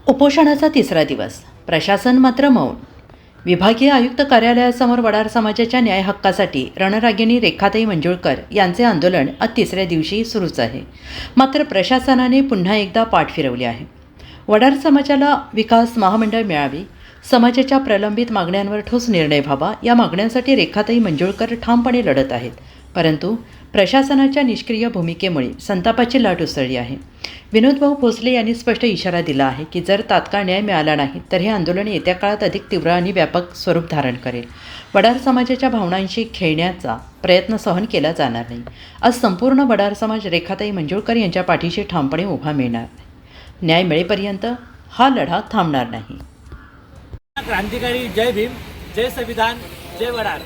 उपोषणाचा तिसरा दिवस. प्रशासन मात्र मौन. विभागीय आयुक्त कार्यालयासमोर वडार समाजाच्या न्याय हक्कासाठी रणरागिणी रेखाताई मंजुळकर यांचे आंदोलन आज तिसऱ्या दिवशी सुरूच आहे. मात्र प्रशासनाने पुन्हा एकदा पाठ फिरवली आहे. वडार समाजाला विकास महामंडळ मिळावी, समाजाच्या प्रलंबित मागण्यांवर ठोस निर्णय व्हावा, या मागण्यांसाठी रेखाताई मंजुळकर ठामपणे लढत आहेत. परंतु प्रशासनाच्या निष्क्रिय भूमिकेमुळे संतापाची लाट उसळली आहे. विनोदभाऊ भोसले यांनी स्पष्ट इशारा दिला आहे की जर तात्काळ न्याय मिळाला नाही तर हे आंदोलन येत्या काळात अधिक तीव्र आणि व्यापक स्वरूप धारण करेल. वडार समाजाच्या भावनांशी खेळण्याचा प्रयत्न सहन केला जाणार नाही. आज संपूर्ण वडार समाज रेखाताई मंजुळकर यांच्या पाठीशी ठामपणे उभा मिळणार. न्याय मिळेपर्यंत हा लढा थांबणार नाही. क्रांतिकारी जय भीम, जय संविधान, जय वडार.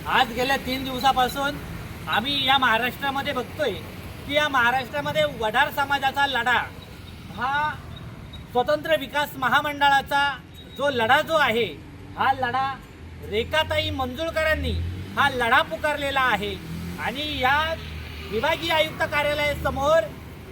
आज गेल्या 3 दिवसापासून आम्ही या महाराष्ट्रामध्ये बघतोय की या महाराष्ट्रामध्ये वडार समाजाचा लढा हा स्वतंत्र विकास महामंडळाचा जो लढा जो आहे, हा लढा रेखाताई मंजुळकरांनी हा लढा पुकारलेला आहे. आणि या विभागीय आयुक्त कार्यालयासमोर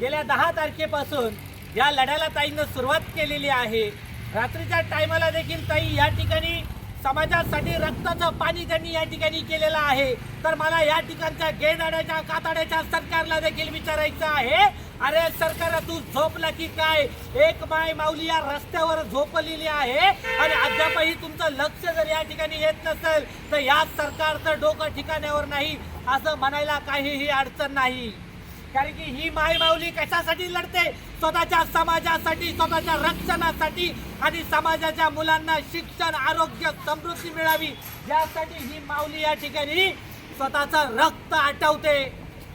गेल्या 10 तारखेपासून या लढ्याला ताईंनी सुरुवात केलेली आहे. रात्रीच्या टायमाला देखील ताई या ठिकाणी समाजासाठी रक्ताचं पाणी त्यांनी या ठिकाणी केलेलं आहे. तर मला या ठिकाणच्या गेंडाळ्याच्या कातड्याच्या सरकारला देखील विचारायचं आहे, अरे सरकार तू झोपला की काय? एक माय माऊली या रस्त्यावर झोपलेली आहे आणि अद्यापही तुमचं लक्ष जर या ठिकाणी येत नसेल तर या सरकारचं डोकं ठिकाण्यावर नाही असं म्हणायला काहीही अडचण नाही. कारण की ही माय माऊली कशासाठी लढते? स्वतःच्या समाजासाठी, स्वतःच्या रक्षणासाठी आणि समाजाच्या मुलांना शिक्षण, आरोग्य, समृद्धी मिळावी यासाठी ही माऊली या ठिकाणी स्वतःचं रक्त आटवते.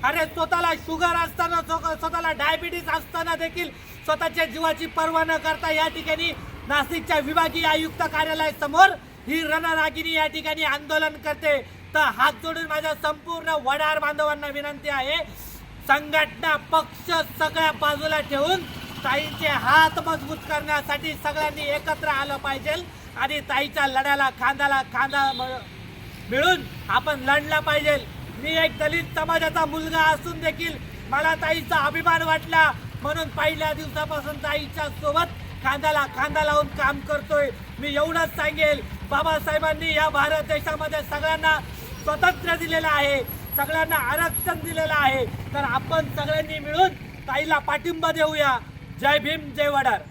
अरे स्वतःला शुगर असताना, स्वतःला डायबिटीस असताना देखील स्वतःच्या जीवाची पर्वा न करता या ठिकाणी नाशिकच्या विभागीय आयुक्त कार्यालयासमोर ही रणरागिणी या ठिकाणी आंदोलन करते. तर हात जोडून माझ्या संपूर्ण वडार बांधवांना विनंती आहे, संघटना, पक्ष सगळ्या बाजूला ठेवून ताईंचे हात मजबूत करण्यासाठी सगळ्यांनी एकत्र आलं पाहिजे आणि ताईच्या लढ्याला खांद्याला खांदा मिळून आपण लढला पाहिजे. मी एक दलित समाजाचा मुलगा असून देखील मला ताईचा अभिमान वाटला, म्हणून पहिल्या दिवसापासून ताईच्या सोबत खांद्याला खांदा लावून काम करतोय. मी एवढंच सांगेल, बाबासाहेबांनी या भारत देशामध्ये सगळ्यांना स्वातंत्र्य दिलेलं आहे, सगळ्यांना आरक्षण दिलेलं आहे. तर आपण सगळ्यांनी मिळून ताईला पाठिंबा देऊया. जय भीम, जय वडार.